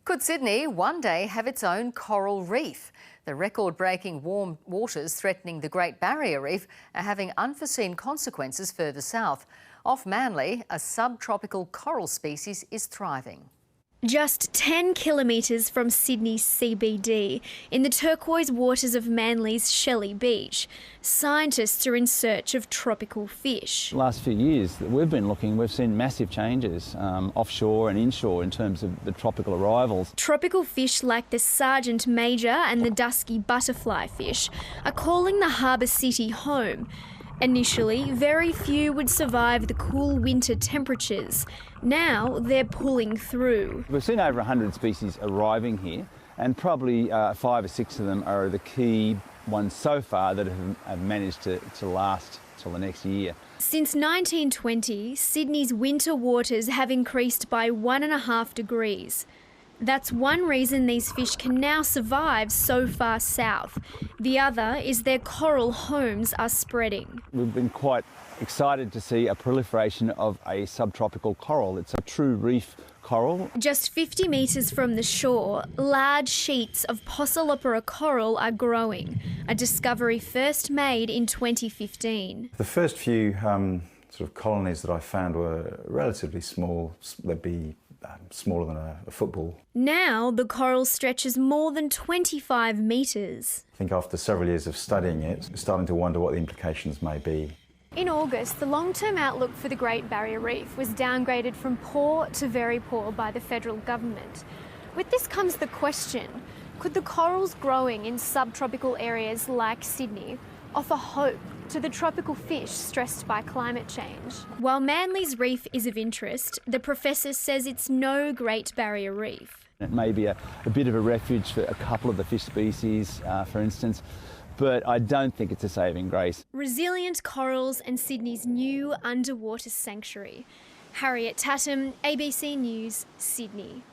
Could Sydney one day have its own coral reef? The record-breaking warm waters threatening the Great Barrier Reef are having unforeseen consequences further south. Off Manley, a subtropical coral species is thriving. Just 10 kilometres from Sydney's CBD, in the turquoise waters of Manley's Shelley Beach, scientists are in search of tropical fish. The last few years that we've been looking, we've seen massive changes offshore and inshore in terms of the tropical arrivals. Tropical fish like the Sergeant Major and the dusky butterfly fish are calling the harbour city home. Initially, very few would survive the cool winter temperatures. Now they're pulling through. We've seen over 100 species arriving here, and probably 5 or 6 of them are the key ones so far that have managed to last till the next year. Since 1920, Sydney's winter waters have increased by 1.5 degrees. That's one reason these fish can now survive so far south. The other is their coral homes are spreading. We've been quite excited to see a proliferation of a subtropical coral. It's a true reef coral. Just 50 metres from the shore, large sheets of Pocelopora coral are growing, a discovery first made in 2015. The first few sort of colonies that I found were relatively small. They'd be smaller than a football. Now the coral stretches more than 25 metres. I think after several years of studying it, starting to wonder what the implications may be. In August, the long-term outlook for the Great Barrier Reef was downgraded from poor to very poor by the federal government. With this comes the question, could the corals growing in subtropical areas like Sydney offer hope to the tropical fish stressed by climate change? While Manley's reef is of interest, the professor says it's no Great Barrier Reef. It may be a bit of a refuge for a couple of the fish species, for instance, but I don't think it's a saving grace. Resilient corals and Sydney's new underwater sanctuary. Harriet Tatham, ABC News, Sydney.